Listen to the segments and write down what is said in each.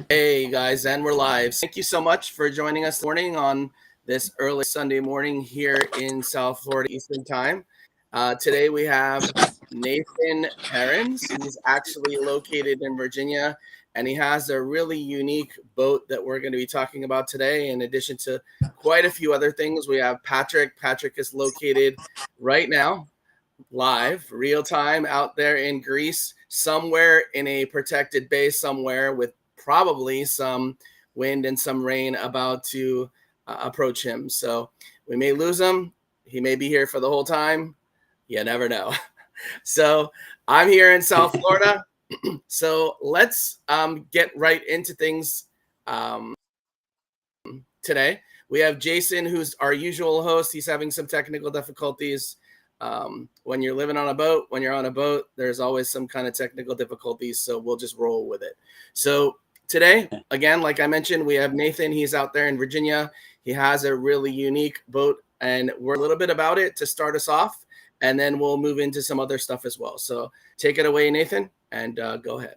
Hey guys, and we're live. Thank you so much for joining us this morning on this early Sunday morning here in South Florida Eastern Time. Today we have Nathan Perrins. He's actually located in Virginia, and he has a really unique boat that we're going to be talking about today. In addition to quite a few other things, we have Patrick. Patrick is located right now, live, real time, out there in Greece, somewhere in a protected base somewhere with probably some wind and some rain about to approach him. So we may lose him. He may be here for the whole time. You never know. So I'm here in South Florida. So let's get right into things today. We have Jason, who's our usual host. He's having some technical difficulties. When you're living on a boat, when you're on a boat, there's always some kind of technical difficulties. So we'll just roll with it. So today, again, like I mentioned, we have Nathan. He's out there in Virginia. He has a really unique boat, and we're a little bit about it to start us off, and then we'll move into some other stuff as well. So take it away, Nathan, and go ahead.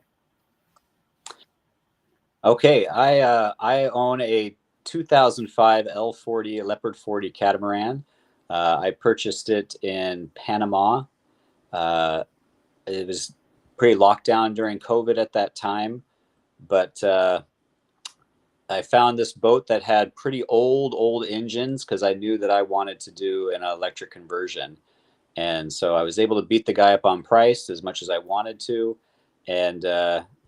Okay, I own a 2005 L40 Leopard 40 catamaran. I purchased it in Panama. It was pretty locked down during COVID at that time, but I found this boat that had pretty old engines because I knew that I wanted to do an electric conversion. And so I was able to beat the guy up on price as much as I wanted to, and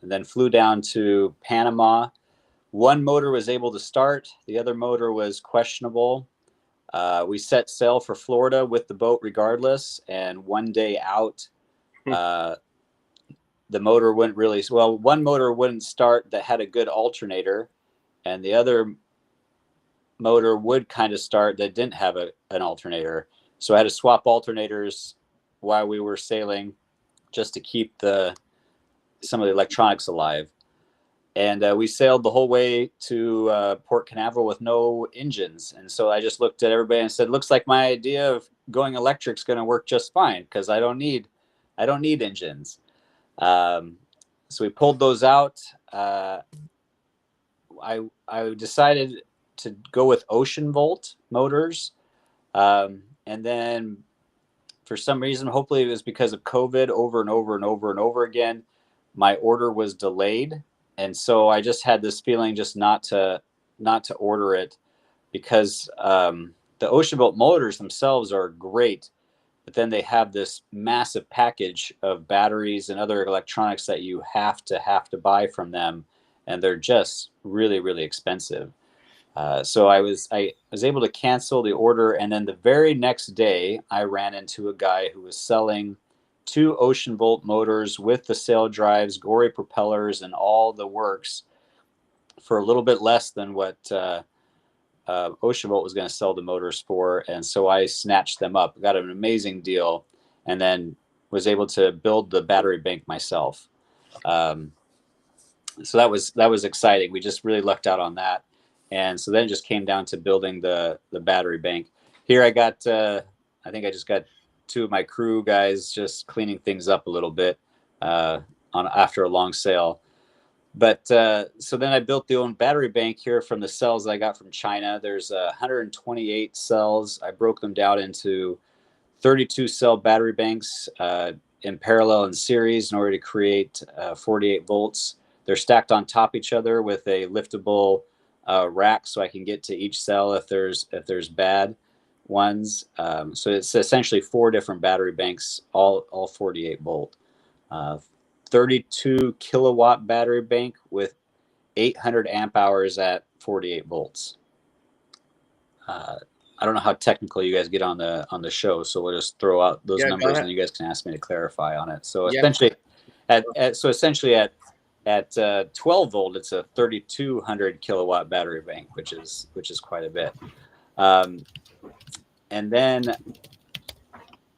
then flew down to Panama. One motor was able to start. The other motor was questionable. We set sail for Florida with the boat regardless. And one day out, the motor wouldn't really, well, one motor wouldn't start that had a good alternator. And the other motor would kind of start that didn't have an alternator. So I had to swap alternators while we were sailing just to keep some of the electronics alive. And we sailed the whole way to Port Canaveral with no engines. And so I just looked at everybody and said, looks like my idea of going electric is going to work just fine because I don't need engines. So we pulled those out. I decided to go with Ocean Volt motors. And then for some reason, hopefully it was because of COVID, over and over again, my order was delayed. And so I just had this feeling just not to order it because the Ocean Volt motors themselves are great, but then they have this massive package of batteries and other electronics that you have to buy from them, and they're just really, really expensive. So I was able to cancel the order, and then the very next day I ran into a guy who was selling 2 Ocean Volt motors with the sail drives, gory propellers, and all the works for a little bit less than what Ocean Volt was going to sell the motors for. And so I snatched them up, got an amazing deal, and then was able to build the battery bank myself. So that was exciting. We just really lucked out on that. And so then it just came down to building the battery bank. Here I got, I think I just got 2 of my crew guys just cleaning things up a little bit after a long sail. But so then I built the own battery bank here from the cells I got from China. There's 128 cells. I broke them down into 32 cell battery banks in parallel in series in order to create 48 volts. They're stacked on top of each other with a liftable rack, so I can get to each cell if there's bad ones. So it's essentially 4 different battery banks, all 48 volt. 32 kilowatt battery bank with 800 amp hours at 48 volts. I don't know how technical you guys get on the show, so we'll just throw out those numbers and you guys can ask me to clarify on it. So essentially at 12 volt, it's a 3,200 kilowatt battery bank, which is quite a bit. And then,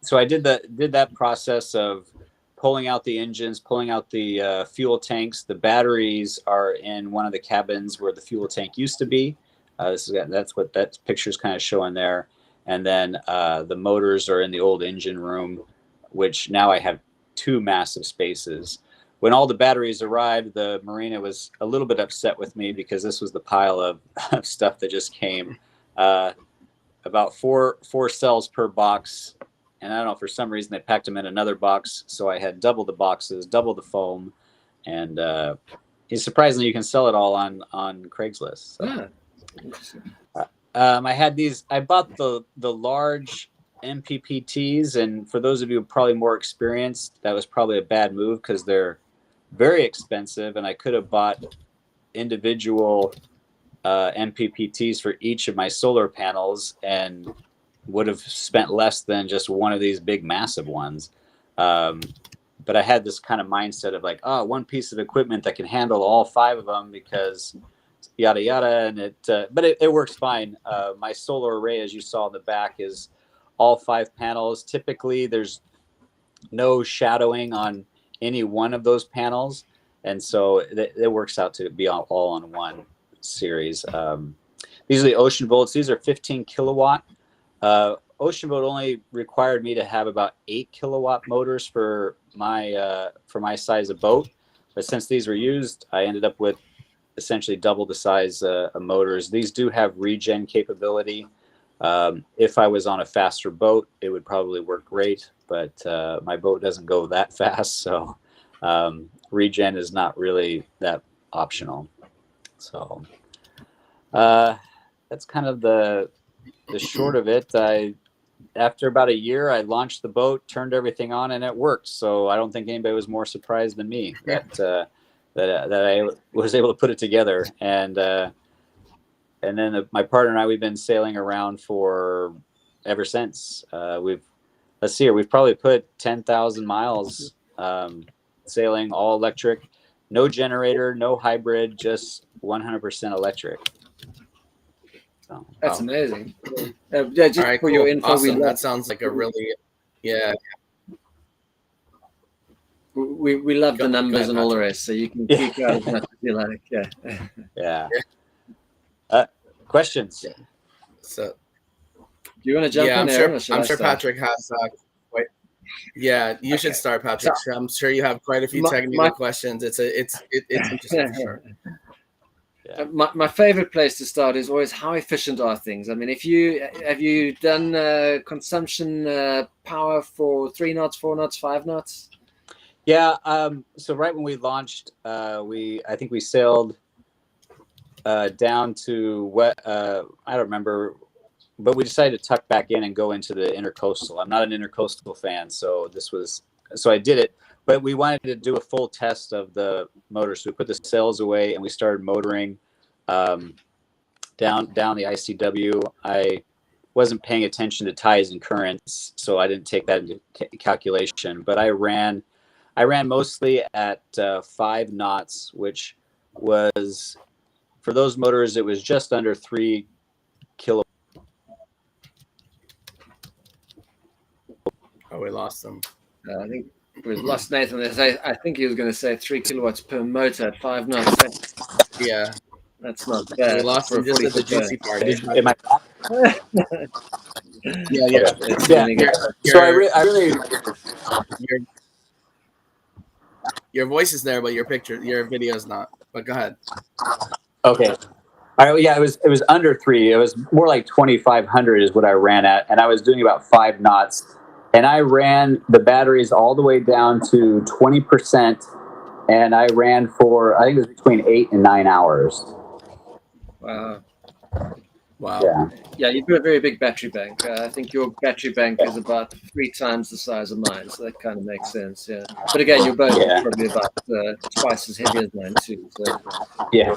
so I did that process of pulling out the engines, pulling out the fuel tanks. The batteries are in one of the cabins where the fuel tank used to be. That's what that picture's kind of showing there. And then the motors are in the old engine room, which now I have 2 massive spaces when all the batteries arrived, the marina was a little bit upset with me because this was the pile of stuff that just came. About four cells per box, and I don't know, for some reason they packed them in another box, so I had double the boxes, double the foam, and surprisingly you can sell it all on Craigslist. So. I bought the large MPPTs, and for those of you probably more experienced, that was probably a bad move because they're very expensive, and I could have bought individual MPPTs for each of my solar panels and would have spent less than just one of these big massive ones. But I had this kind of mindset of like, oh, one piece of equipment that can handle all 5 of them because yada yada, and but it works fine. My solar array, as you saw in the back, is all 5 panels. Typically there's no shadowing on any one of those panels, and so it works out to be all on one series. These are the Ocean Volts. These are 15 kilowatt. Ocean Boat only required me to have about 8 kilowatt motors for my size of boat, but since these were used, I ended up with essentially double the size of motors. These do have regen capability. If I was on a faster boat, it would probably work great, but my boat doesn't go that fast, so regen is not really that optional. So that's kind of the short of it. After about a year, I launched the boat, turned everything on, and it worked. So I don't think anybody was more surprised than me that I was able to put it together. And then my partner and I, we've been sailing around for ever since. We've probably put 10,000 miles sailing all electric, no generator, no hybrid, just 100% electric. So, that's amazing. Just all right, for cool. your info, Awesome. That sounds like a really, we love the numbers and all the rest, so you can geek out as much as you like. Yeah. Questions? So, do you want to jump in, Aaron? I'm sure Patrick has. You should start, Patrick. I'm sure you have quite a few technical questions. It's interesting for sure. Yeah. My favorite place to start is always how efficient are things. I mean, have you done consumption power for 3 knots, 4 knots, 5 knots? Yeah. So right when we launched, I think we sailed down to I don't remember, but we decided to tuck back in and go into the intercoastal. I'm not an intercoastal fan, so I did it. But we wanted to do a full test of the motor, so we put the sails away and we started motoring down the ICW. I wasn't paying attention to tides and currents, so I didn't take that into calculation. But I ran mostly at 5 knots, which was, for those motors, it was just under 3 kilowatt. Oh, we lost them. I think we lost Nathan. I think he was going to say 3 kilowatts per motor at 5 knots. Yeah, that's not bad. We lost him just at the juicy part. Am I? Yeah. So I really your voice is there, but your video is not. But go ahead. Okay. All right, yeah, it was under 3. It was more like 2,500 is what I ran at, and I was doing about 5 knots. And I ran the batteries all the way down to 20%, and I ran for, I think it was between 8 and 9 hours. Wow. Yeah, you've got a very big battery bank. I think your battery bank is about 3 times the size of mine, so that kind of makes sense. Yeah, but again, your boat is probably about twice as heavy as mine too. So. Yeah.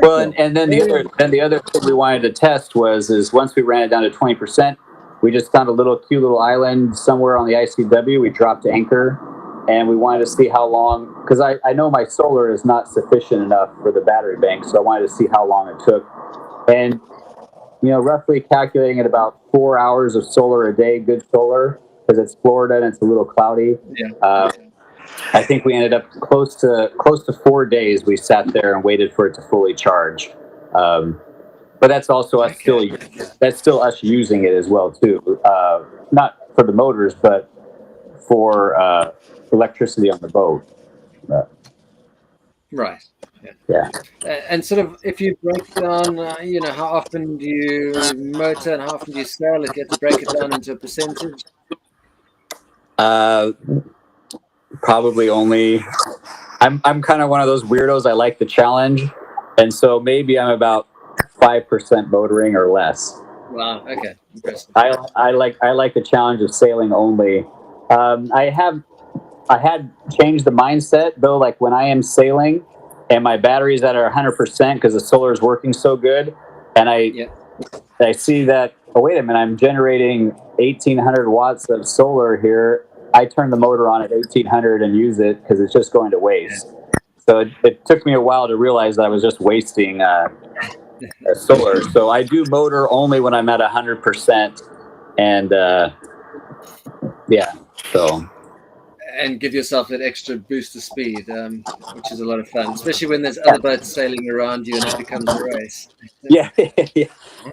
Well, and then the other thing we wanted to test is once we ran it down to 20%, we just found a cute little island somewhere on the ICW. We dropped anchor, and we wanted to see how long, because I know my solar is not sufficient enough for the battery bank, so I wanted to see how long it took. And roughly calculating at about 4 hours of solar a day, good solar, because it's Florida and it's a little cloudy. Yeah. I think we ended up close to 4 days. We sat there and waited for it to fully charge. But that's also us still us using it as well too. Not for the motors, but for electricity on the boat. Right. Yeah. And sort of, if you break down, how often do you motor and how often do you sail? If you had to break it down into a percentage. Probably only. I'm kind of one of those weirdos. I like the challenge, and so maybe I'm about 5% motoring or less. Wow. Okay. Impressive. I like the challenge of sailing only. I had changed the mindset though. Like when I am sailing, and my batteries that are 100% because the solar is working so good, and I see that. Oh wait a minute! I'm generating 1,800 watts of solar here. I turn the motor on at 1,800 and use it because it's just going to waste. So it took me a while to realize that I was just wasting solar. So I do motor only when I'm at 100%, and yeah. So And give yourself that extra boost of speed, which is a lot of fun, especially when there's other boats sailing around you and it becomes a race. yeah,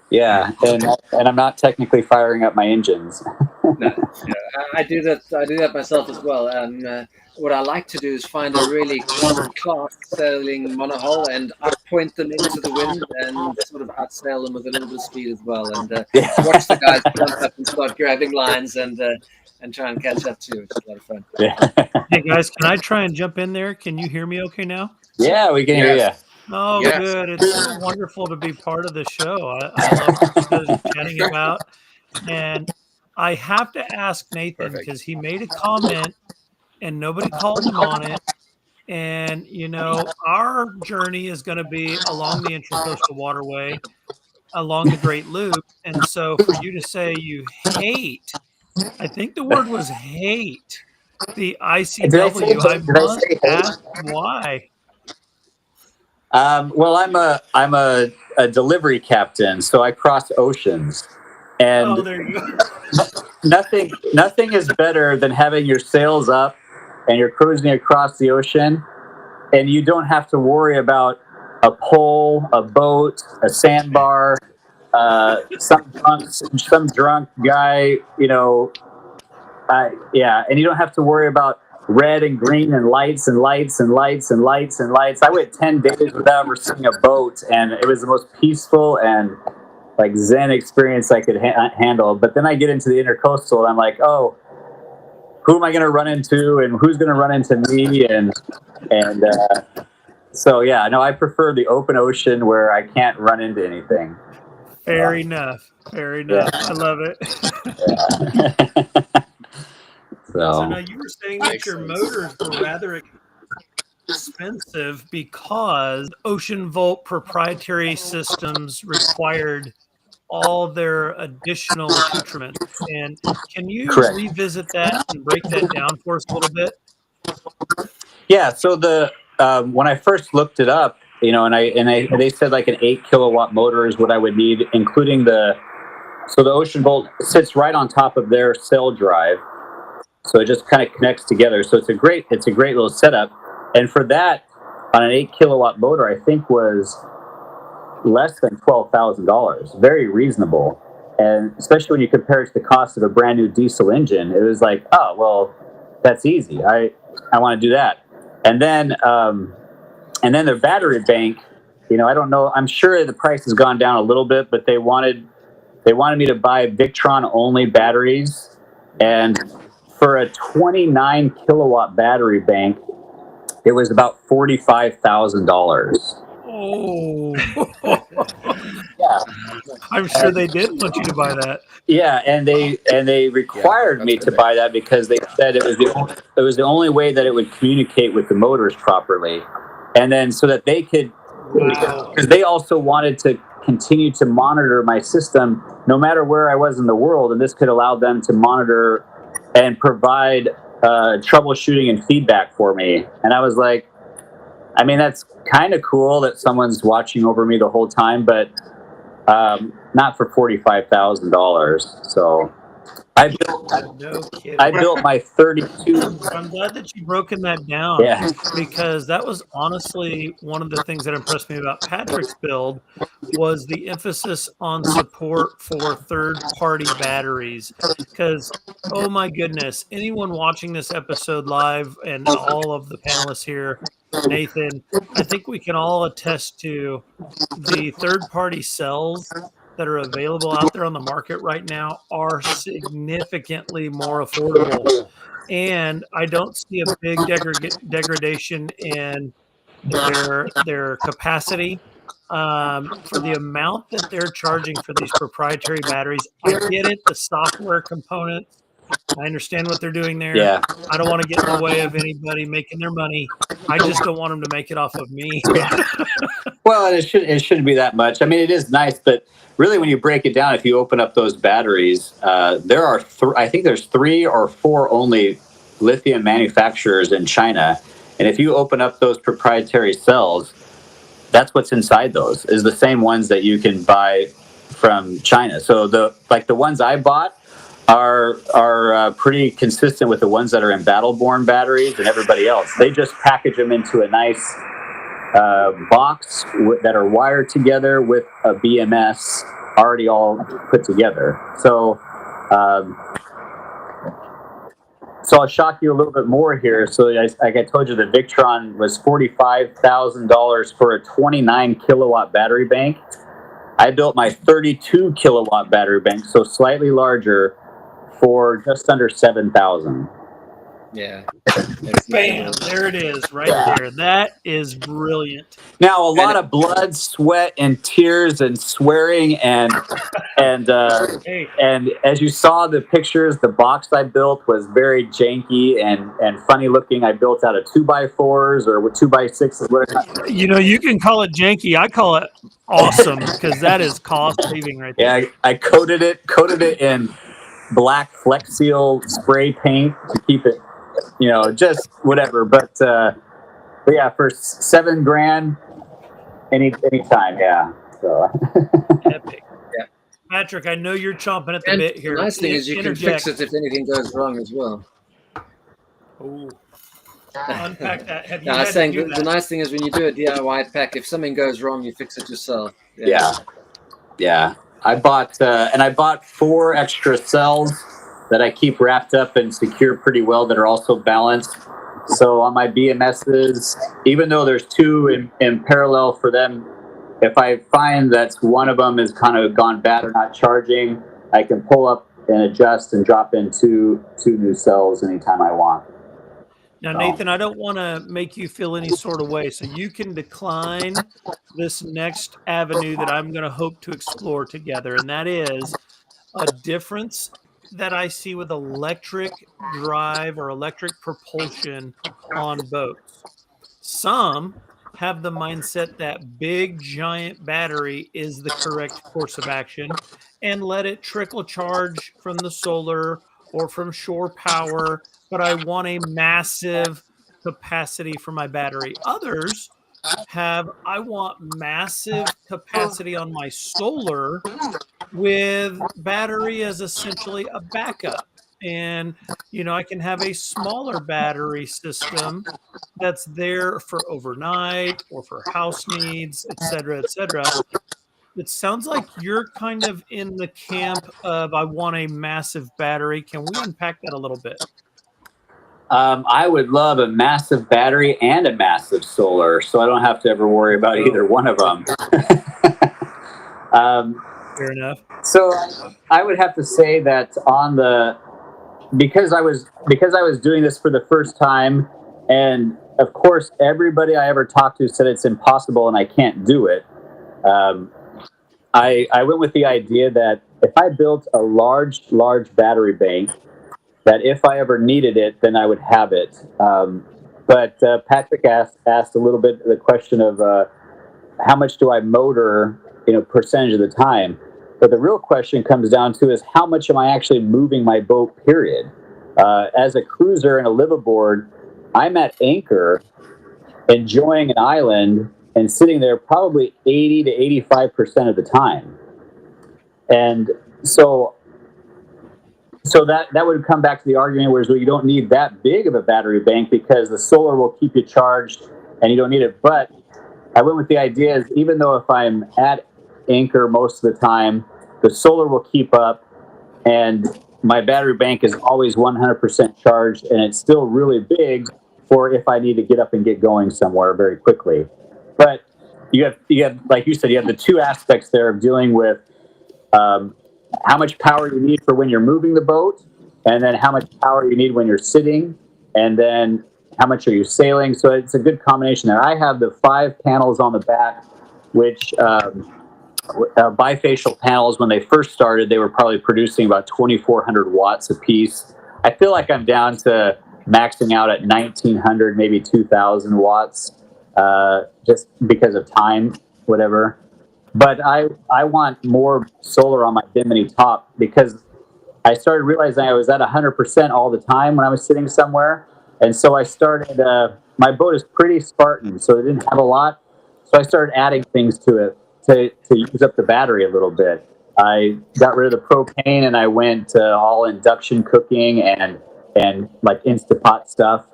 yeah, and I'm not technically firing up my engines. No, I do that. I do that myself as well. What I like to do is find a really class sailing monohull and point them into the wind and sort of outsail them with a little bit of speed as well, and watch the guys jump up and start grabbing lines and try and catch up too, which is a lot of fun. Yeah. Hey guys, can I try and jump in there? Can you hear me okay now? Yeah, we can hear you. Oh, Yes. good. It's so wonderful to be part of the show. I love what you guys are chatting about. And I have to ask Nathan Perfect. because he made a comment and nobody called him on it. And, our journey is going to be along the Intracoastal Waterway, along the Great Loop. And so for you to say you hate, I think the word was hate, the ICW, I must ask why. Well, I'm a delivery captain, so I cross oceans, and Oh, there you go. nothing is better than having your sails up and you're cruising across the ocean, and you don't have to worry about a pole, a boat, a sandbar, some drunk guy, yeah, and you don't have to worry about red and green and lights and lights and lights and lights and lights. I went 10 days without ever seeing a boat, and it was the most peaceful and like zen experience I could handle. But then I get into the intercoastal, and I'm like, oh, who am I going to run into, and who's going to run into me, and so yeah, no, I prefer the open ocean where I can't run into anything. Fair enough. Fair enough. Yeah. I love it. So now you were saying that your motors were rather expensive because Ocean Volt proprietary systems required all their additional accoutrements. And can you revisit that and break that down for us a little bit? Yeah. So when I first looked it up, and they said like an 8 kilowatt motor is what I would need, including the Ocean Volt sits right on top of their cell drive. So it just kind of connects together. So it's a great little setup. And for that, on an 8 kilowatt motor, I think was less than $12,000. Very reasonable. And especially when you compare it to the cost of a brand new diesel engine, it was like, oh, well, that's easy. I want to do that. And then their battery bank, I don't know. I'm sure the price has gone down a little bit, but they wanted me to buy Victron only batteries, and for a 29 kilowatt battery bank, it was about $45,000. Oh, yeah. I'm sure they did want you to buy that. Yeah, and they required me to buy that because they said it was the only way that it would communicate with the motors properly, and then so that they could, because they also wanted to continue to monitor my system no matter where I was in the world, and this could allow them to monitor and provide troubleshooting and feedback for me. And I was like, I mean, that's kind of cool that someone's watching over me the whole time, but not for $45,000. So I built my 32. I'm glad that you've broken that down. Yeah. Because that was honestly one of the things that impressed me about Patrick's build was the emphasis on support for third-party batteries. Because, oh my goodness, anyone watching this episode live and all of the panelists here, Nathan, I think we can all attest to the third-party cells that are available out there on the market right now are significantly more affordable. And I don't see a big degradation in their capacity for the amount that they're charging for these proprietary batteries. I get it, the software components. I understand what they're doing there. Yeah. I don't want to get in the way of anybody making their money. I just don't want them to make it off of me. Well, it shouldn't be that much. I mean, it is nice, but really, when you break it down, if you open up those batteries, there are I think there's 3 or 4 only lithium manufacturers in China, and if you open up those proprietary cells, that's what's inside those is the same ones that you can buy from China. So the ones I bought are pretty consistent with the ones that are in Battleborn batteries and everybody else. They just package them into a nice box that are wired together with a BMS already all put together. So I'll shock you a little bit more here. So like I told you, the Victron was $45,000 for a 29 kilowatt battery bank. I built my 32 kilowatt battery bank, so slightly larger, for just under $7,000. Yeah. Bam! There it is, right there. That is brilliant. Now, a lot of blood, sweat, and tears, and swearing, and Hey, and as you saw the pictures, the box I built was very janky and funny looking. I built out of 2x4s or 2x6s. Whatever. you know, you can call it janky. I call it awesome because that is cost saving right there. Yeah, I coated it in black Flex Seal spray paint to keep it, just whatever. But yeah, for $7,000, anytime, yeah. So. Epic. Yeah. Patrick, I know you're chomping at the bit here. The nice thing is you can fix it if anything goes wrong as well. Oh, unpack that. Have you No, I was had saying to do the that? nice thing is when you do a DIY pack, if something goes wrong, you fix it yourself. Yeah. I bought 4 extra cells that I keep wrapped up and secure pretty well that are also balanced. So on my BMSs, even though there's 2 in parallel for them, if I find that one of them is kind of gone bad or not charging, I can pull up and adjust and drop in two new cells anytime I want. Now, Nathan, I don't want to make you feel any sort of way, so you can decline this next avenue that I'm going to hope to explore together, and that is a difference that I see with electric drive or electric propulsion on boats. Some have the mindset that big giant battery is the correct course of action and let it trickle charge from the solar or from shore power, but I want a massive capacity for my battery. Others have, I want massive capacity on my solar with battery as essentially a backup. And, I can have a smaller battery system that's there for overnight or for house needs, et cetera, et cetera. It sounds like you're kind of in the camp of I want a massive battery. Can we unpack that a little bit? I would love a massive battery and a massive solar, so I don't have to ever worry about either one of them. Fair enough. So I would have to say that because I was doing this for the first time, and of course everybody I ever talked to said it's impossible and I can't do it. I went with the idea that if I built a large battery bank, that if I ever needed it, then I would have it. But Patrick asked a little bit the question of how much do I motor, percentage of the time. But the real question comes down to is how much am I actually moving my boat, period. As a cruiser and a liveaboard, I'm at anchor, enjoying an island and sitting there probably 80 to 85% of the time. And so that would come back to the argument where you don't need that big of a battery bank because the solar will keep you charged and you don't need it. But I went with the idea is even though if I'm at anchor most of the time, the solar will keep up and my battery bank is always 100% charged and it's still really big for if I need to get up and get going somewhere very quickly. But you have like you said, you have the two aspects there of dealing with um, how much power you need for when you're moving the boat, and then how much power you need when you're sitting, and then how much are you sailing. So it's a good combination there. I have the 5 panels on the back, which bifacial panels, when they first started, they were probably producing about 2,400 watts a piece. I feel like I'm down to maxing out at 1,900, maybe 2,000 watts, just because of time, whatever. But I want more solar on my Bimini top because I started realizing I was at 100% all the time when I was sitting somewhere. And so I started, my boat is pretty Spartan, so it didn't have a lot. So I started adding things to it to use up the battery a little bit. I got rid of the propane and I went to all induction cooking and like Instapot stuff.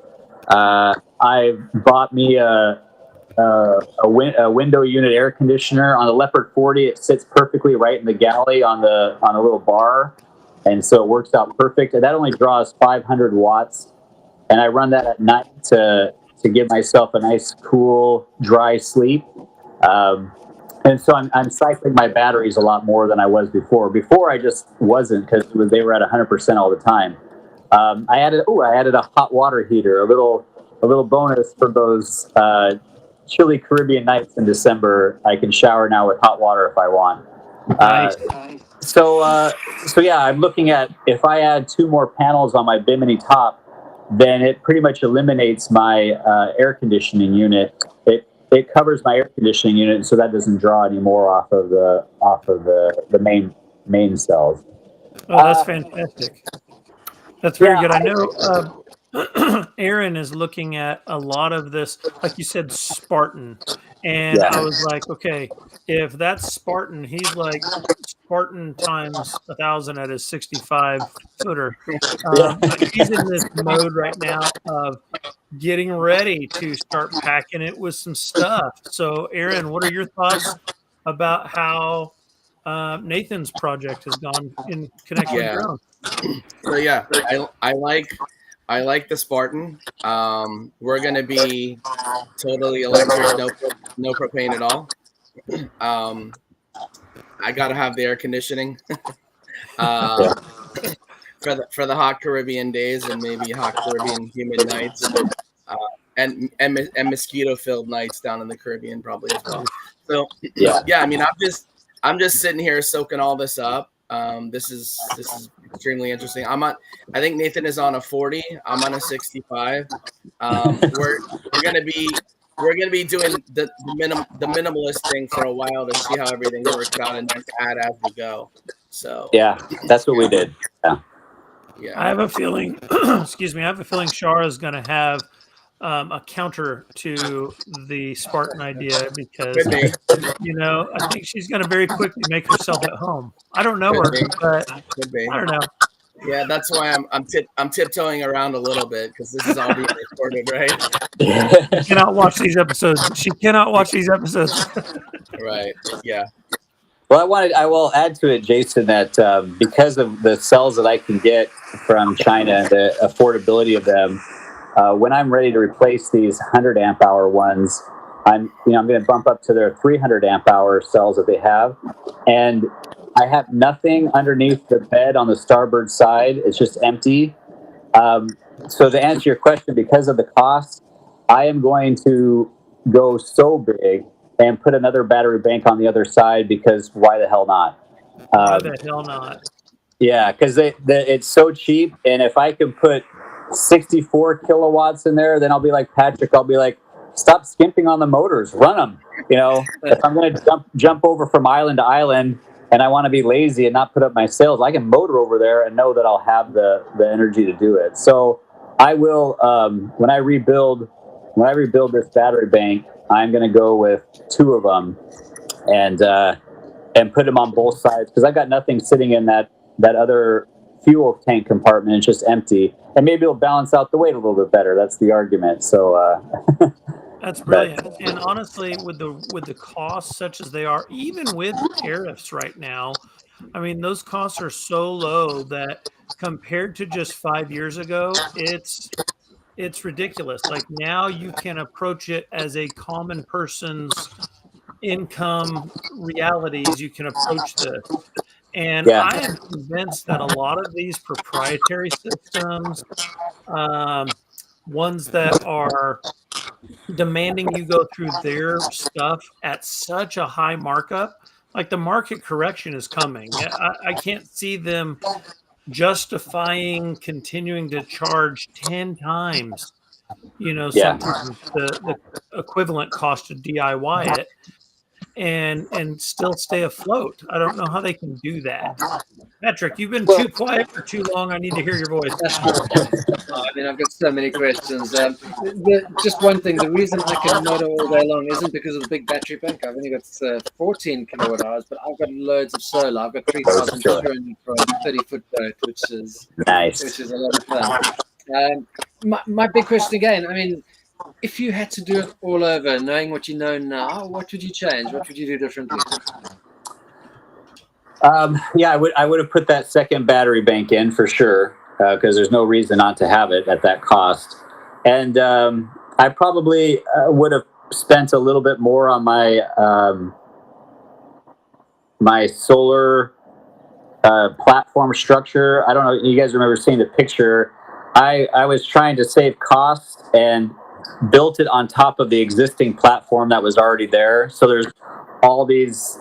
I bought me a window unit air conditioner on the Leopard 40. It sits perfectly right in the galley on a little bar, and so it works out perfect. And that only draws 500 watts, and I run that at night to give myself a nice, cool, dry sleep. Um, and so I'm cycling my batteries a lot more than I was before. Before I just wasn't because they were at 100% all the time. I added a hot water heater, a little bonus for those chilly Caribbean nights in December. I can shower now with hot water if I want. Nice. So yeah, I'm looking at if I add 2 more panels on my Bimini top, then it pretty much eliminates my air conditioning unit. It covers my air conditioning unit, so that doesn't draw any more off of the main cells. Oh, that's fantastic. That's very Yeah, good. I know Aaron is looking at a lot of this, like you said, Spartan. And I yeah, was like, okay, if that's Spartan, he's like Spartan times 1,000 at his 65 footer. But yeah. he's in this mode right now of getting ready to start packing it with some stuff. So, Aaron, what are your thoughts about how Nathan's project has gone in connection with Yeah. your own? So yeah, I like the Spartan. We're gonna be totally electric, no propane at all. Um, I gotta have the air conditioning. Yeah. uh, for the hot Caribbean days and maybe hot Caribbean humid nights, uh, and mosquito filled nights down in the Caribbean probably as well. So Yeah. yeah, I mean I'm just sitting here soaking all this up. This is extremely interesting. I think Nathan is on a 40. I'm on a 65. We're gonna be doing the minimalist thing for a while to see how everything works out and then add as we go. So Yeah, that's what we yeah, did. Yeah. I yeah, have a feeling, excuse me, I have a feeling Shara is going to have a counter to the Spartan idea because, could be, I think she's going to very quickly make herself at home. I don't know could her, be, but could be. I don't know. Yeah, that's why I'm tiptoeing around a little bit because this is all being recorded, right? She cannot watch these episodes. She cannot watch these episodes. Right. Yeah. Well, I will add to it, Jason, that because of the cells that I can get from China, the affordability of them, when I'm ready to replace these 100 amp hour ones, I'm going to bump up to their 300 amp hour cells that they have, and I have nothing underneath the bed on the starboard side. It's just empty. Um, so to answer your question, because of the cost, I am going to go so big and put another battery bank on the other side because why the hell not? Why Um, the hell not? yeah, because it's so cheap, and if I can put 64 kilowatts in there, then I'll be like Patrick. I'll be like, stop skimping on the motors, run them. If I'm going to jump over from island to island, and I want to be lazy and not put up my sails, I can motor over there and know that I'll have the energy to do it. So I will when I rebuild this battery bank, I'm going to go with 2 of them and put them on both sides because I've got nothing sitting in that other fuel tank compartment. It's just empty, and maybe it'll balance out the weight a little bit better. That's the argument. So, That's but brilliant. And honestly, with the costs such as they are, even with tariffs right now, I mean, those costs are so low that compared to just 5 years ago, it's ridiculous. Like now you can approach it as a common person's income realities. You can approach this. And Yeah. I am convinced that a lot of these proprietary systems, um, ones that are demanding you go through their stuff at such a high markup, like the market correction is coming. Yeah, I can't see them justifying continuing to charge 10 times, Yeah. sometimes the equivalent cost to DIY it and still stay afloat. I don't know how they can do that. Patrick, you've been too quiet for too long. I need to hear your voice. I mean, I've got so many questions. Just one thing, the reason I can motor all day long isn't because of the big battery bank. I've only got 14 kilowatt hours, but I've got loads of solar. I've got 3,200 for a 30-foot boat, which is Nice. a lot of fun. My big question again, I mean, if you had to do it all over, knowing what you know now, what would you change? What would you do differently? Yeah, I would have put that second battery bank in for sure, because there's no reason not to have it at that cost. And I probably would have spent a little bit more on my solar platform structure. I don't know, you guys remember seeing the picture. I was trying to save costs and built it on top of the existing platform that was already there. So there's all these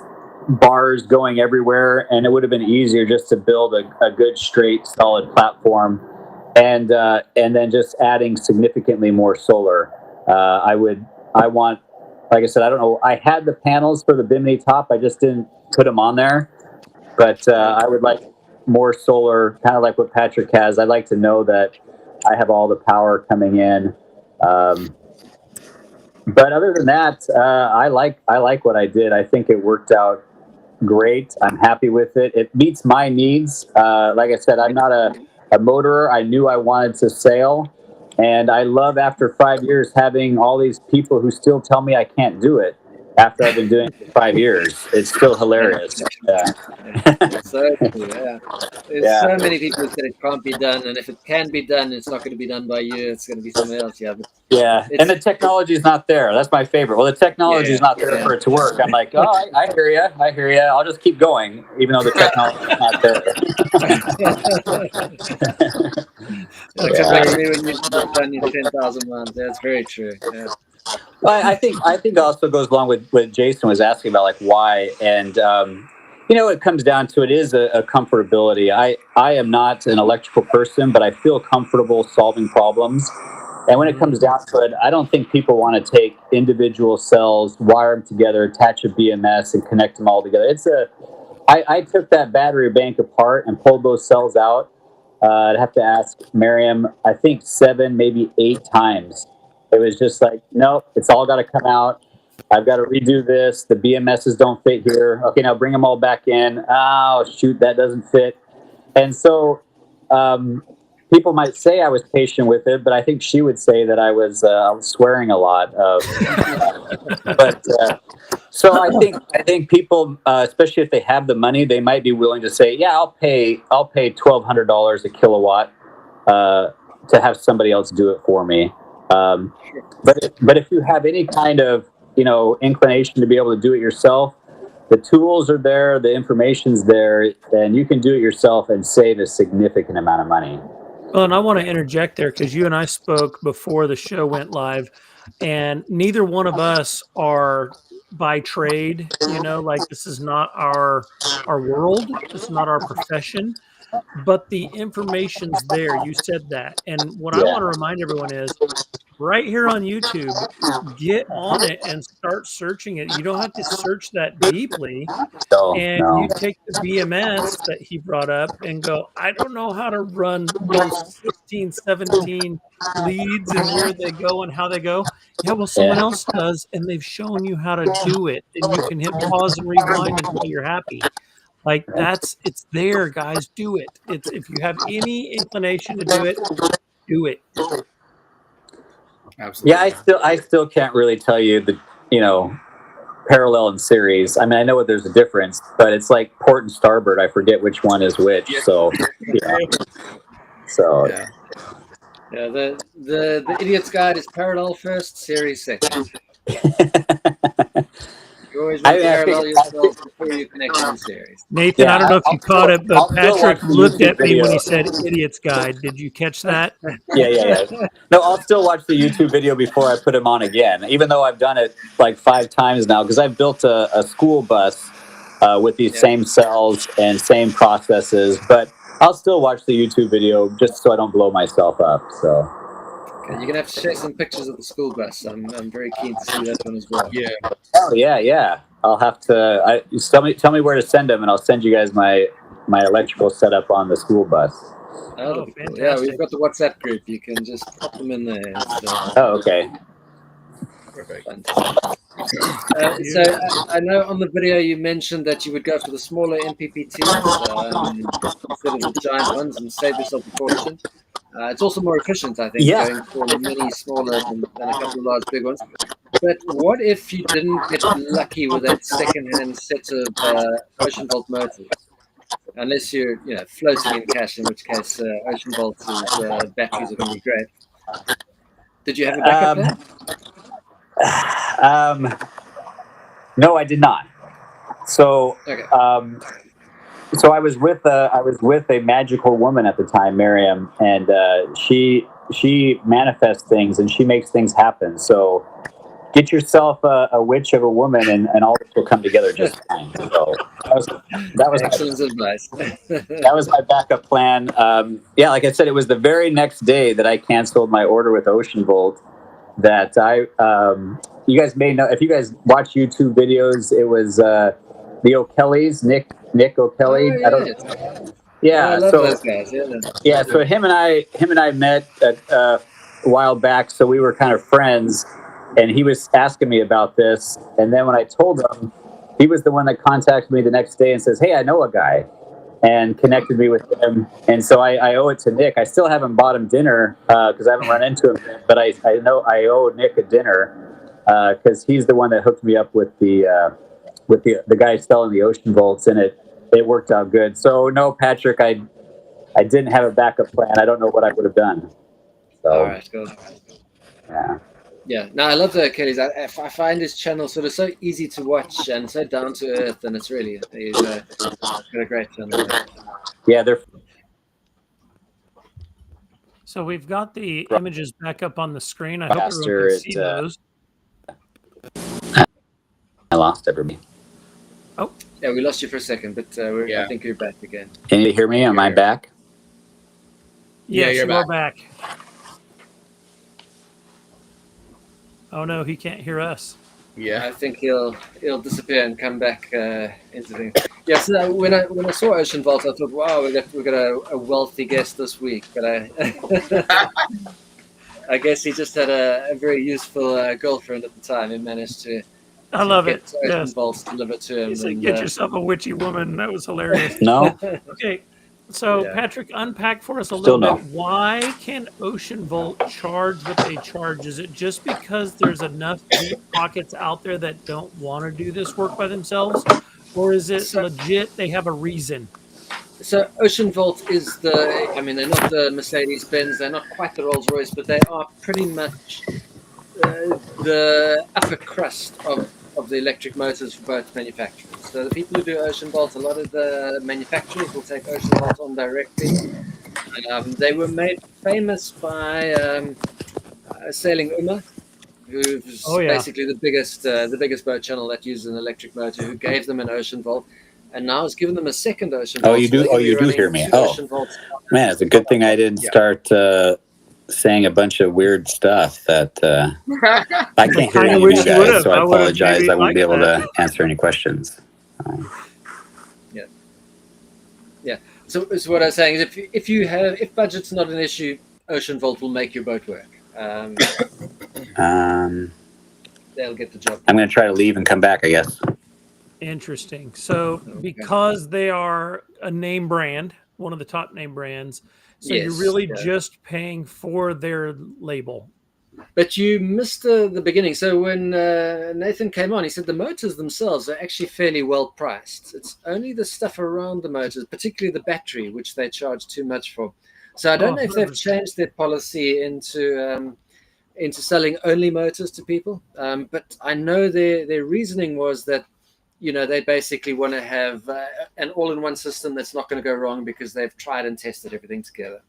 bars going everywhere, and it would have been easier just to build a good, straight, solid platform, and then just adding significantly more solar. I want, like I said, I don't know. I had the panels for the Bimini top. I just didn't put them on there. But I would like more solar, kind of like what Patrick has. I'd like to know that I have all the power coming in. But other than that, I like what I did. I think it worked out great. I'm happy with it. It meets my needs. Like I said, I'm not a motorer. I knew I wanted to sail. And I love, after 5 years, having all these people who still tell me I can't do it after I've been doing it for 5 years. It's still hilarious. Yeah. So true, yeah. There's so many people who said it can't be done, and if it can be done, it's not going to be done by you. It's going to be somebody else. Yeah, but Yeah, and the technology is not there. That's my favorite. Well, the technology is not there for it to work. I'm like, oh, I hear you. I hear you. I'll just keep going, even though the technology is not there. Like me when you've done your 10,000 miles. That's very true. Yeah. Well, I think also goes along with what Jason was asking about, like why, and it comes down to, it is a comfortability. I am not an electrical person, but I feel comfortable solving problems. And when it comes down to it, I don't think people want to take individual cells, wire them together, attach a BMS, and connect them all together. I took that battery bank apart and pulled those cells out. I'd have to ask Miriam, I think 7, maybe 8 times. It was just like, nope, it's all got to come out. I've got to redo this. The BMSs don't fit here. Okay, now bring them all back in. Oh, shoot, that doesn't fit. And so people might say I was patient with it, but I think she would say that I was swearing a lot. So I think people, especially if they have the money, they might be willing to say, yeah, I'll pay $1,200 a kilowatt to have somebody else do it for me. But if you have any kind of inclination to be able to do it yourself, the tools are there, the information's there, and you can do it yourself and save a significant amount of money. Well, and I want to interject there because you and I spoke before the show went live, and neither one of us are by trade. Like this is not our world. This is not our profession. But the information's there. You said that, and what I want to remind everyone is, right here on YouTube, get on it and start searching it. You don't have to search that deeply. And you take the BMS that he brought up and go, I don't know how to run those 16, 17 leads and where they go and how they go. Yeah, well, someone else does, and they've shown you how to do it. And you can hit pause and rewind until you're happy. Like it's there, guys. Do it. It's if you have any inclination to do it, do it. Absolutely. Yeah, I still can't really tell you the parallel and series. I mean, I know what there's a difference, but it's like port and starboard. I forget which one is which. So yeah. Yeah, the idiot's guide is parallel first, series second. You always want to parallel yourself before you connect in series. Nathan, I don't know if you caught it, but I'll still watch Patrick the looked YouTube at me when video. he said "idiot's guide." Did you catch that? Yeah. No, I'll still watch the YouTube video before I put him on again, even though I've done it like 5 times now, because I've built a school bus with these same cells and same processes. But I'll still watch the YouTube video just so I don't blow myself up. So. Okay, you're gonna have to share some pictures of the school bus. I'm very keen to see that one as well. Yeah. Oh yeah. I'll have to. Tell me where to send them, and I'll send you guys my electrical setup on the school bus. That'll be cool. Fantastic. Yeah, we've got the WhatsApp group. You can just pop them in there. Oh, okay. Perfect. So I know on the video you mentioned that you would go for the smaller MPPTs instead of the giant ones and save yourself a fortune. It's also more efficient, I think, going for many smaller than a couple of large big ones. But what if you didn't get lucky with that second-hand set of Ocean Volt motors? Unless you're, floating in cash, in which case Ocean Volt's batteries are going to be great. Did you have a backup plan? No, I did not. So, Okay. So I was with a magical woman at the time, Miriam, and she manifests things and she makes things happen. So get yourself a witch of a woman, and all this will come together just fine. So that was excellent advice. That was my backup plan. Yeah, like I said, it was the very next day that I canceled my order with Ocean Volt. That you guys may know, if you guys watch YouTube videos, it was the O'Kellys, Nick O'Kelly. Oh, yeah. I don't. Yeah, I love those guys. Yeah, so him and I met a while back, so we were kind of friends, and he was asking me about this, and then when I told him, he was the one that contacted me the next day and says, "Hey, I know a guy," and connected me with him, and so I owe it to Nick. I still haven't bought him dinner because I haven't run into him yet, but I know I owe Nick a dinner because he's the one that hooked me up with the guy selling the Ocean Volts, and it worked out good. So no, Patrick, I didn't have a backup plan. I don't know what I would have done. So, all right, good. Yeah. Yeah, no, I love the Achilles. I find his channel sort of so easy to watch and so down to earth, and he's got a great channel. Yeah, they're. So we've got the images back up on the screen. I hope everyone can see those. I lost everybody. Oh, yeah, we lost you for a second, but I think you're back again. Can you hear me? Am I back? Yes, you are back. Oh no, he can't hear us. Yeah, I think he'll disappear and come back into the. Yeah, so when I saw Ocean Volt, I thought, wow, we got a wealthy guest this week. But I guess he just had a very useful girlfriend at the time. He managed to. I love it. Ocean Volts delivered to him. He said, "Get yourself a witchy woman." That was hilarious. No. Okay. So, Patrick, unpack for us a little bit. Why can Ocean Volt charge what they charge? Is it just because there's enough deep pockets out there that don't want to do this work by themselves? Or is it legit they have a reason? So Ocean Volt is they're not the Mercedes-Benz, they're not quite the Rolls-Royce, but they are pretty much the upper crust of the electric motors for both manufacturers. So the people who do Ocean Volt, a lot of the manufacturers will take Ocean Volt on directly. They were made famous by Sailing Uma, who's basically the biggest boat channel that uses an electric motor, who gave them an Ocean Volt, and now has given them a second Ocean Volt. You do hear me. Man, it's a good thing I didn't start saying a bunch of weird stuff that I can't hear any of you guys, so I apologize. I won't be able to answer any questions. Yeah. So what I was saying is, if budget's not an issue, Ocean Volt will make your boat work. They'll get the job. I'm going to try to leave and come back, I guess. Interesting. So because they are a name brand, one of the top name brands, so you're really just paying for their label. But you missed the beginning. So when Nathan came on, he said the motors themselves are actually fairly well priced. It's only the stuff around the motors, particularly the battery, which they charge too much for. So I don't Oh, know if they've 100%. changed their policy into selling only motors to people, but I know their reasoning was that they basically want to have an all-in-one system that's not going to go wrong because they've tried and tested everything together.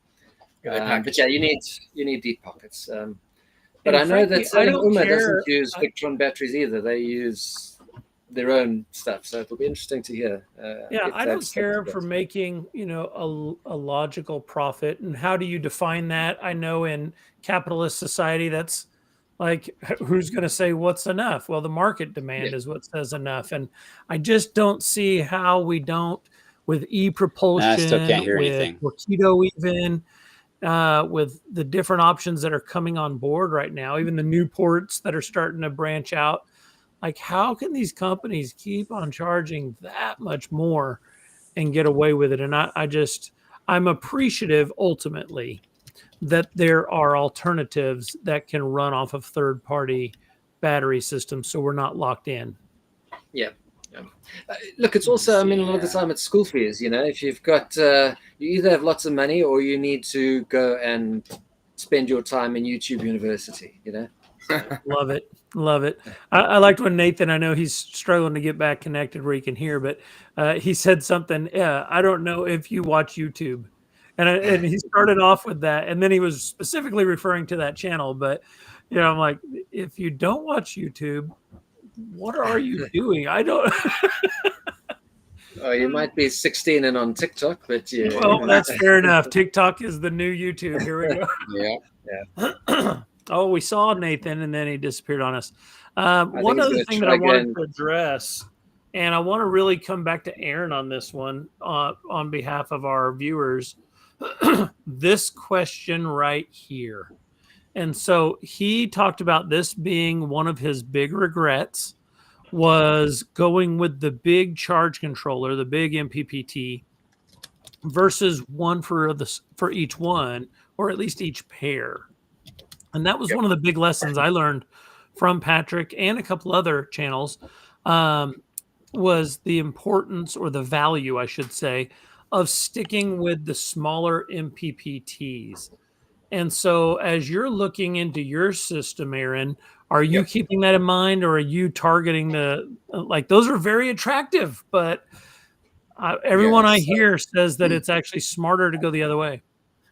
They But package yeah, it. you need deep pockets. But And I know that frankly, I Sailing don't Uma doesn't care. use Victron batteries either. They use their own stuff. So it'll be interesting to hear Yeah, if I they've don't stuck to care for that. making, a logical profit. And how do you define that? I know in capitalist society, that's like, who's going to say what's enough? Well, the market Yeah, demand is what says enough. And I just don't see how we don't, with I still e-propulsion, can't hear with anything. Torpedo even, with the different options that are coming on board right now, even the new ports that are starting to branch out. Like, how can these companies keep on charging that much more and get away with it? And I'm appreciative ultimately that there are alternatives that can run off of third party battery systems so we're not locked in. yeah. Yeah. Look, it's Let me also, I mean, a see. lot of the time it's school fees. If you've got, you either have lots of money or you need to go and spend your time in YouTube University. So, Love it. Love it. I liked when Nathan, I know he's struggling to get back connected where he can hear, but he said something. Yeah, I don't know if you watch YouTube. And he started off with that. And then he was specifically referring to that channel. But, I'm like, if you don't watch YouTube, what are you doing? I don't. oh, you might be 16 and on TikTok, but Well, that's fair enough. TikTok is the new YouTube. Here we go. Yeah. Oh, we saw Nathan and then he disappeared on us. I think One he's other going to thing that try I wanted again. to address, and I want to really come back to Aaron on this one on behalf of our viewers, this question right here. And so he talked about this being one of his big regrets was going with the big charge controller, the big MPPT, versus one for each one, or at least each pair. And that was Yep. one of the big lessons I learned from Patrick and a couple other channels, um, was the importance or the value, I should say, of sticking with the smaller MPPTs. And so, as you're looking into your system, Aaron, are you Yep. keeping that in mind, or are you targeting like those are very attractive, but everyone I Yes. hear says that it's actually smarter to go the other way.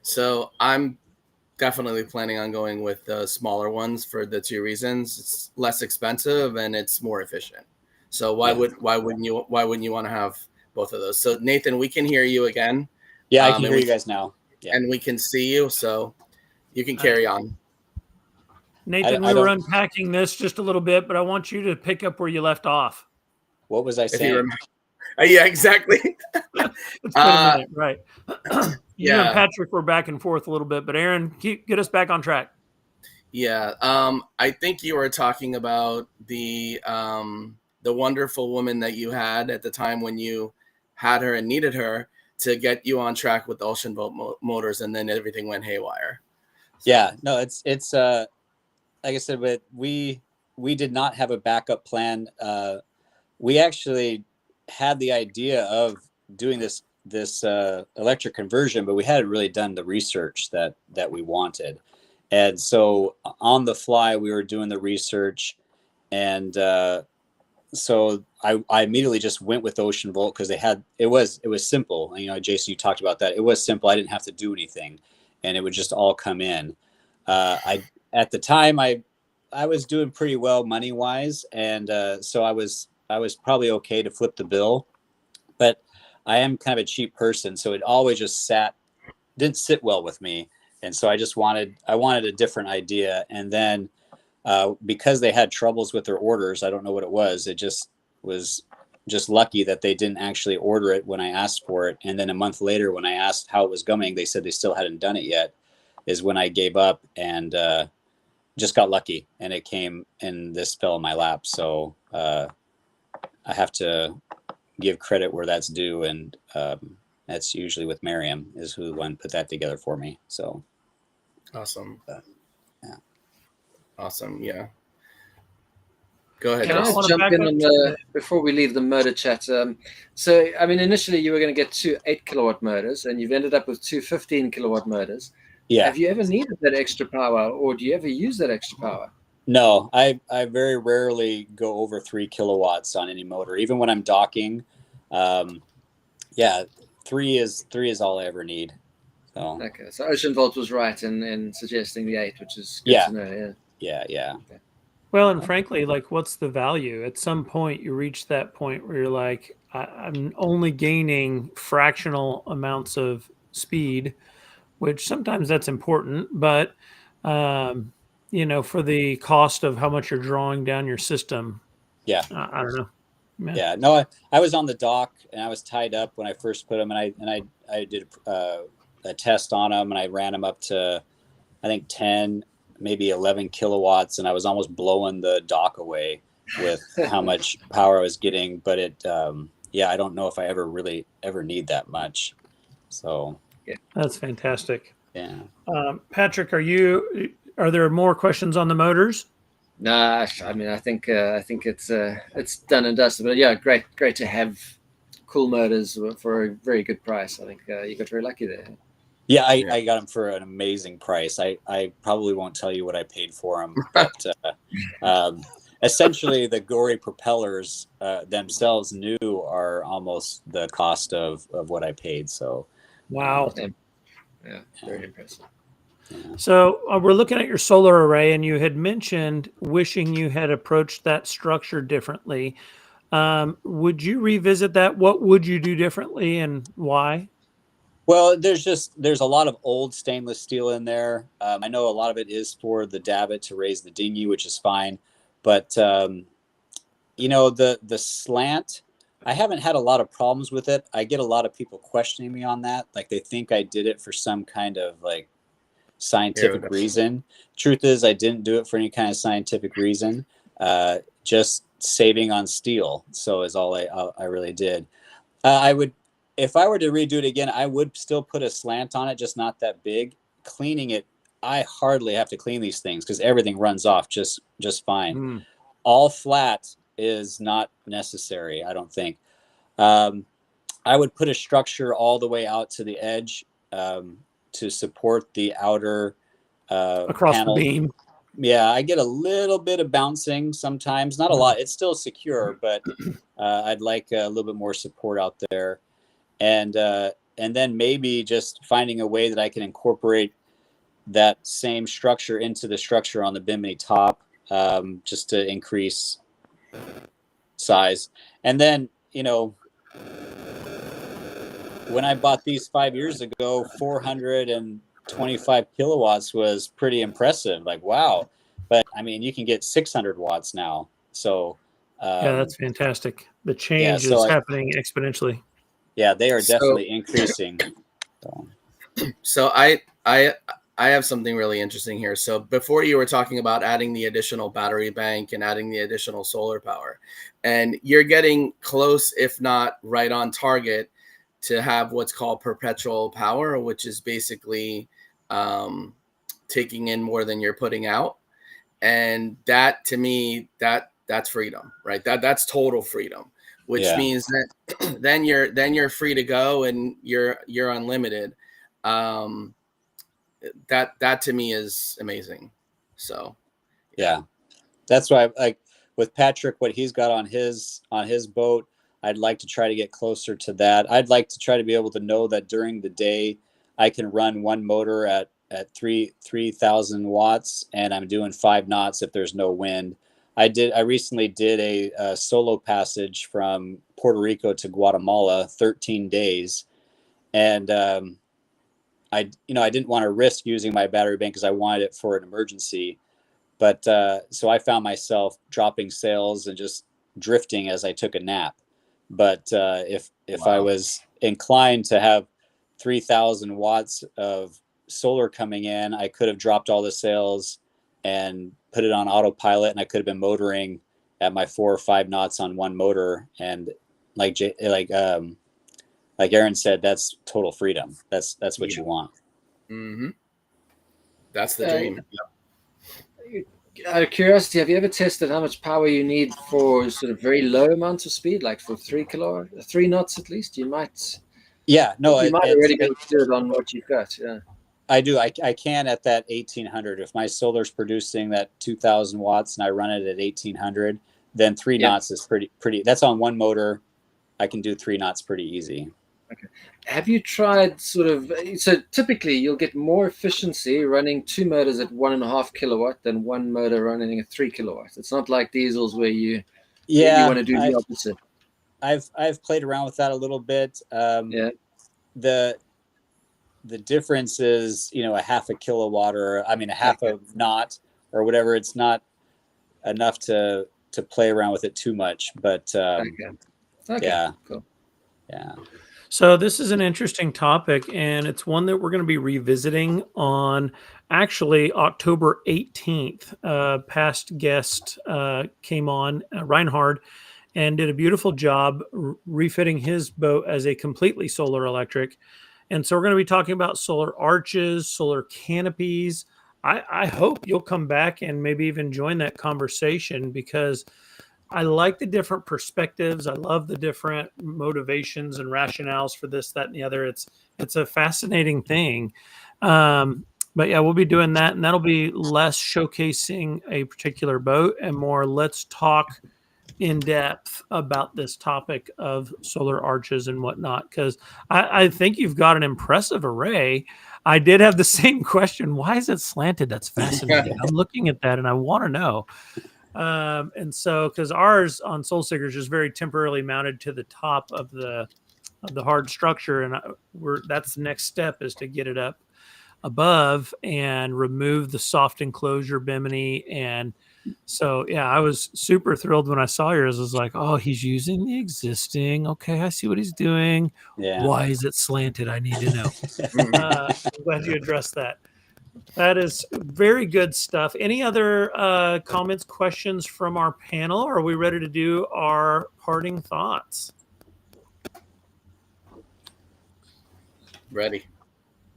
So I'm definitely planning on going with the smaller ones for the two reasons. It's less expensive and it's more efficient. So Yeah. why wouldn't you want to have both of those? So Nathan, we can hear you again. Yeah, I can And hear you guys now. Yeah. we can see you, so you can carry on. Nathan, I we were don't. unpacking this just a little bit, but I want you to pick up where you left off. What was I If you saying? remember. Yeah, exactly. It's been a uh minute, right? You and yeah. Patrick were back and forth a little bit, but Aaron, get us back on track. Yeah. I think you were talking about the wonderful woman that you had at the time when you had her and needed her to get you on track with the ocean boat motors, and then everything went haywire. So, Yeah. No, it's like I said, but we did not have a backup plan. We actually had the idea of doing this electric conversion, but we hadn't really done the research that we wanted. And so on the fly, we were doing the research, and so I immediately just went with Ocean Volt because it was simple. Jason, you talked about that. It was simple. I didn't have to do anything, and it would just all come in. I At the time I was doing pretty well money wise, and so I was probably okay to flip the bill, but I am kind of a cheap person, so it always just didn't sit well with me, and so I wanted a different idea, and then because they had troubles with their orders, I don't know what it was. It just was just lucky that they didn't actually order it when I asked for it, and then a month later, when I asked how it was going, they said they still hadn't done it yet. Is when I gave up and just got lucky, and it came and this fell in my lap. So I have to give credit where that's due, and that's usually with Miriam, is who the one put that together for me. So awesome. yeah. Awesome. Yeah. Go ahead, Can I Jason. wanna jump back in up on to the before we leave the motor chat? So, I mean, initially you were going to get two 8 kilowatt motors, and you've ended up with two 15 kilowatt motors. Yeah. Have you ever needed that extra power, or do you ever use that extra power? No, I very rarely go over 3 kilowatts on any motor, even when I'm docking. Yeah, three is all I ever need. So Okay, so Ocean Volt was right in suggesting the 8, which is good yeah, to know. yeah. Well, and frankly, like, what's the value? At some point, you reach that point where you're like, I'm only gaining fractional amounts of speed, which sometimes that's important, but um, for the cost of how much you're drawing down your system, Yeah. I don't know. Yeah. Yeah, no, I was on the dock and I was tied up when I first put them, and I did a test on them, and I ran them up to I think 10, maybe 11 kilowatts, and I was almost blowing the dock away with how much power I was getting. But yeah, I don't know if I ever need that much. So That's fantastic. yeah. Patrick, are there more questions on the motors? Nah, I mean, I think it's done and dusted. But yeah, great to have cool motors for a very good price. I think you got very lucky there. Yeah, I got them for an amazing price. I probably won't tell you what I paid for them, but essentially the Gory propellers themselves new are almost the cost of what I paid. So Wow. Yeah, very impressive. Yeah. So we're looking at your solar array, and you had mentioned wishing you had approached that structure differently. Would you revisit that? What would you do differently, and why? Well, there's a lot of old stainless steel in there. I know a lot of it is for the davit to raise the dinghy, which is fine, but the slant, I haven't had a lot of problems with it. I get a lot of people questioning me on that, like they think I did it for some kind of like scientific reason. Truth is, I didn't do it for any kind of scientific reason. Just saving on steel, so is all I really did. I would, if I were to redo it again, I would still put a slant on it, just not that big. Cleaning it, I hardly have to clean these things because everything runs off just fine. All flat is not necessary, I don't think. I would put a structure all the way out to the edge to support the outer Across panel. the beam. Yeah, I get a little bit of bouncing sometimes, not a lot. It's still secure, but I'd like a little bit more support out there. And then maybe just finding a way that I can incorporate that same structure into the structure on the bimini top, just to increase size. And then, when I bought these 5 years ago, 425 kilowatts was pretty impressive. Like, wow. But I mean, you can get 600 watts now. So, Yeah, that's fantastic. The yeah, change is so happening exponentially. yeah, they are So definitely increasing. So I have something really interesting here. So before you were talking about adding the additional battery bank and adding the additional solar power, and you're getting close, if not right on target, to have what's called perpetual power, which is basically taking in more than you're putting out. And that, to me, that's freedom, right? That's total freedom, which means that then you're free to go and you're unlimited. That to me is amazing. So yeah, that's why like with Patrick, what he's got on his boat, I'd like to try to get closer to that. I'd like to try to be able to know that during the day I can run one motor at 3,000 watts, and I'm doing 5 knots if there's no wind. I recently did a solo passage from Puerto Rico to Guatemala, 13 days, and I didn't want to risk using my battery bank because I wanted it for an emergency. But so I found myself dropping sails and just drifting as I took a nap. But if I was inclined to have 3,000 watts of solar coming in, I could have dropped all the sails and put it on autopilot, and I could have been motoring at my 4 or 5 knots on one motor. And like Aaron said, that's total freedom. That's what you want. that's the dream. Out of curiosity, have you ever tested how much power you need for sort of very low amounts of speed, like for 3 knots at least? Yeah, no, You might it's already be able to do it on what you've got. Yeah. I do. I can at that 1800. If my solar's producing that 2000 watts and I run it at 1800, then 3 knots is pretty. That's on one motor. I can do 3 knots pretty easy. Okay. Have you tried so typically you'll get more efficiency running two motors at 1.5 kilowatt than one motor running at 3 kilowatt. It's not like diesels where you Yeah, want to do the opposite. I've played around with that a little bit. Yeah. The difference is, a half a kilowatt, or a half a knot or whatever. It's not enough to play around with it too much, but Okay. yeah, Cool. yeah. So this is an interesting topic, and it's one that we're going to be revisiting on actually October 18th. Past guest came on, Reinhard, and did a beautiful job refitting his boat as a completely solar electric. And so we're going to be talking about solar arches, solar canopies. I hope you'll come back and maybe even join that conversation, because I like the different perspectives. I love the different motivations and rationales for this, that, and the other. It's a fascinating thing. But yeah, we'll be doing that, and that'll be less showcasing a particular boat and more let's talk in depth about this topic of solar arches and whatnot, because I think you've got an impressive array. I did have the same question. Why is it slanted? That's fascinating. I'm looking at that and I want to know. And so, because ours on Soul Seeker is just very temporarily mounted to the top of the hard structure, and that's the next step, is to get it up above and remove the soft enclosure bimini. And so, yeah, I was super thrilled when I saw yours. I was like, oh, he's using the existing. Okay, I see what he's doing. Yeah. Why is it slanted? I need to know. I'm glad you addressed that. That is very good stuff. Any other comments, questions from our panel? Or are we ready to do our parting thoughts? Ready.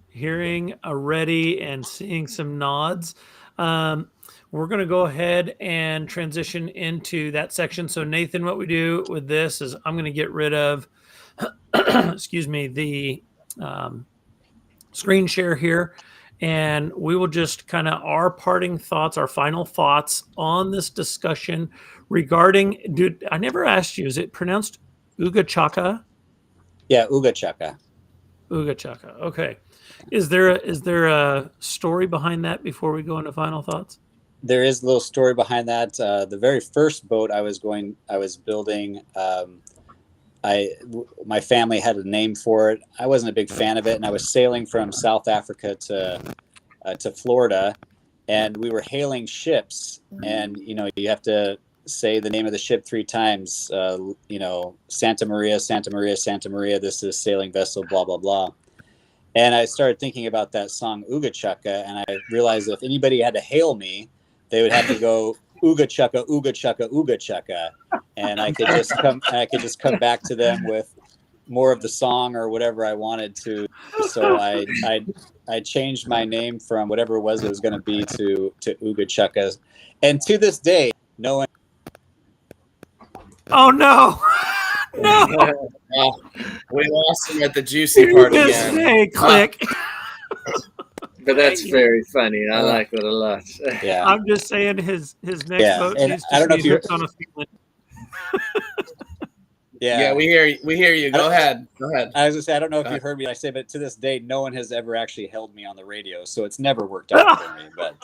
Hearing a ready and seeing some nods. We're going to go ahead and transition into that section. So Nathan, what we do with this is I'm going to get rid of, excuse me, the screen share here. And we will just kind of our parting thoughts, our final thoughts on this discussion regarding, dude, I never asked you, is it pronounced Ooga Chaka? Yeah, Ooga Chaka. Ooga Chaka. Okay. Is there a story behind that before we go into final thoughts? There is a little story behind that. The very first boat I was building, my family had a name for it. I wasn't a big fan of it, and I was sailing from South Africa to Florida, and we were hailing ships, and you have to say the name of the ship 3 times. Santa Maria, Santa Maria, Santa Maria. This is sailing vessel, blah blah blah. And I started thinking about that song Ooga Chaka, and I realized if anybody had to hail me, they would have to go Ooga Chaka, Ooga Chaka, Ooga Chaka, and I could just come back to them with more of the song or whatever I wanted to. So I changed my name from whatever it was going to be to Ooga Chaka, and to this day, no one. Oh no. No. We lost him at the juicy part again. Say, click. But that's very funny. I like that a lot. Yeah, I'm just saying his next boat needs to be hooked on a feeling. Yeah, we hear you. Go ahead. I was gonna say, I don't know if you heard me. I say, but to this day, no one has ever actually held me on the radio, so it's never worked out for me. But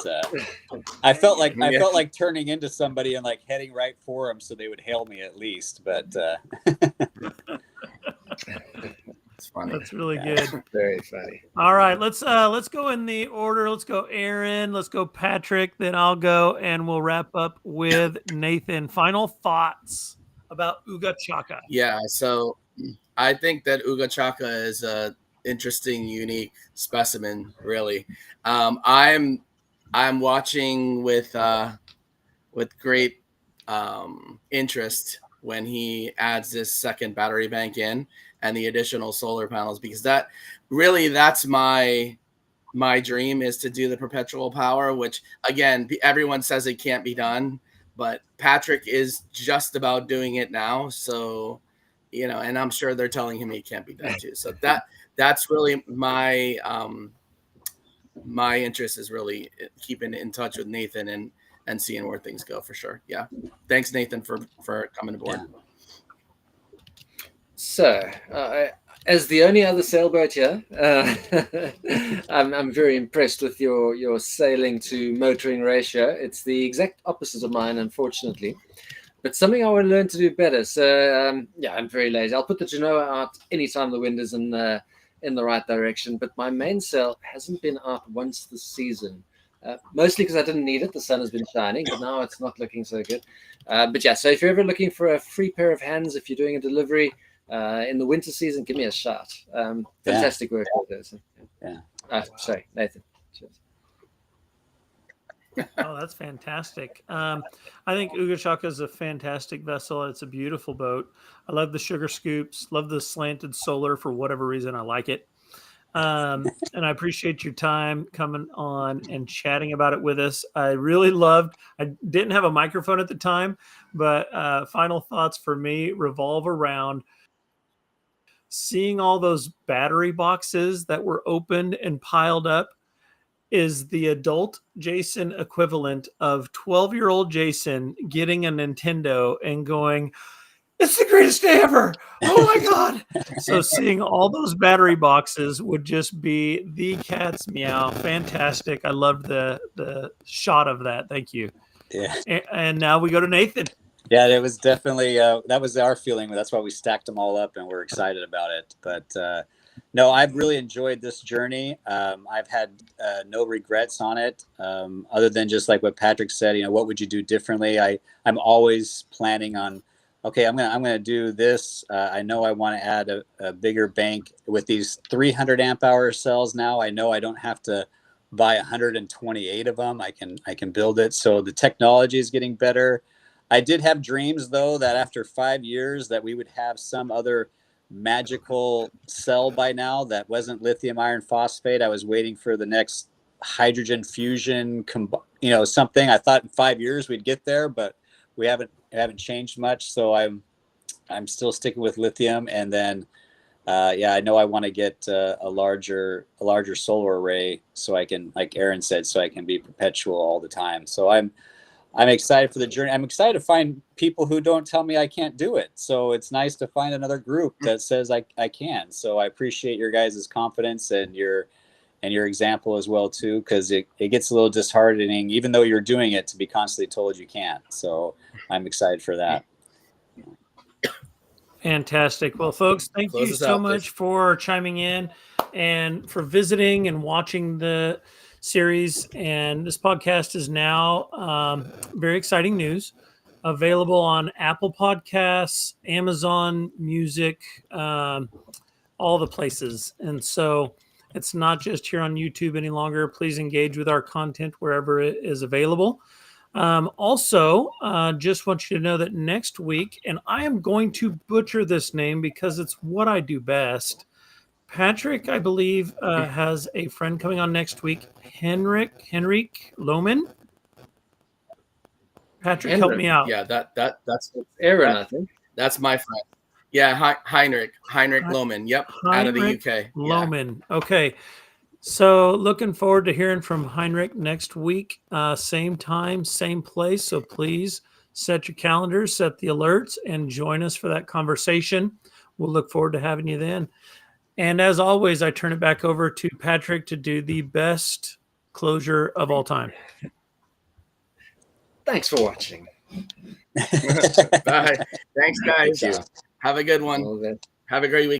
I felt like turning into somebody and like heading right for them, so they would hail me at least. But it's funny. That's really good. Very funny. All right, let's go in the order. Let's go Aaron. Let's go Patrick. Then I'll go, and we'll wrap up with Nathan. Final thoughts about Ooga Chaka. Yeah, so I think that Ooga Chaka is a interesting, unique specimen. Really, I'm watching with great interest when he adds this second battery bank in and the additional solar panels, because that's my my dream is to do the perpetual power, which again, everyone says it can't be done, but Patrick is just about doing it now. So, and I'm sure they're telling him he can't be done too. So that's really my interest, is really keeping in touch with Nathan and seeing where things go for sure. Yeah. Thanks, Nathan, for coming aboard. Yeah. So, as the only other sailboat here, I'm very impressed with your sailing to motoring ratio. It's the exact opposite of mine, unfortunately, but something I want to learn to do better. So, yeah, I'm very lazy. I'll put the Genoa out anytime the wind is in the right direction, but my mainsail hasn't been out once this season. Mostly because I didn't need it. The sun has been shining, but now it's not looking so good. But yeah, so if you're ever looking for a free pair of hands, if you're doing a delivery in the winter season, give me a shot. Fantastic work with this. Yeah. Sorry, Nathan. Cheers. Oh, that's fantastic. I think Ooga Chaka is a fantastic vessel. It's a beautiful boat. I love the sugar scoops, love the slanted solar for whatever reason. I like it. And I appreciate your time coming on and chatting about it with us. I really loved, I didn't have a microphone at the time, but final thoughts for me revolve around seeing all those battery boxes that were opened and piled up. Is the adult Jason equivalent of 12-year-old Jason getting a Nintendo and going, "It's the greatest day ever. Oh my God." So seeing all those battery boxes would just be the cat's meow. Fantastic. I loved the shot of that. Thank you. Yeah. And now we go to Nathan. Yeah, it was definitely, that was our feeling. That's why we stacked them all up and we're excited about it. But no, I've really enjoyed this journey. I've had no regrets on it, other than just like what Patrick said, what would you do differently? I'm always planning on, okay, I'm gonna do this. I know I want to add a bigger bank with these 300 amp hour cells now. I know I don't have to buy 128 of them. I can build it. So the technology is getting better. I did have dreams, though, that after 5 years that we would have some other magical cell by now that wasn't lithium iron phosphate. I was waiting for the next hydrogen fusion, something. I thought in 5 years we'd get there, but we haven't changed much. So I'm still sticking with lithium. And then, I know I want to get a larger solar array so I can, like Aaron said, so I can be perpetual all the time. So I'm excited for the journey. I'm excited to find people who don't tell me I can't do it. So it's nice to find another group that says I can. So I appreciate your guys' confidence and your example as well too, because it gets a little disheartening, even though you're doing it, to be constantly told you can't. So I'm excited for that. Fantastic. Well, folks, thank you so much for chiming in and for visiting and watching the series. And this podcast is now very exciting news, available on Apple Podcasts, Amazon Music, all the places. And so it's not just here on YouTube any longer. Please engage with our content wherever it is available. Also, just want you to know that next week, and I am going to butcher this name because it's what I do best. Patrick, I believe, has a friend coming on next week, Henrik Lohman. Patrick, help me out. Yeah, that's Aaron, I think. That's my friend. Yeah, Heinrich Lohman. Yep, out of the UK. Lohman. Yeah. Okay. So looking forward to hearing from Heinrich next week, same time, same place. So please set your calendars, set the alerts, and join us for that conversation. We'll look forward to having you then. And as always, I turn it back over to Patrick to do the best closure of all time. Thanks for watching. Bye. Thanks, guys. Have a good one. Have a great week.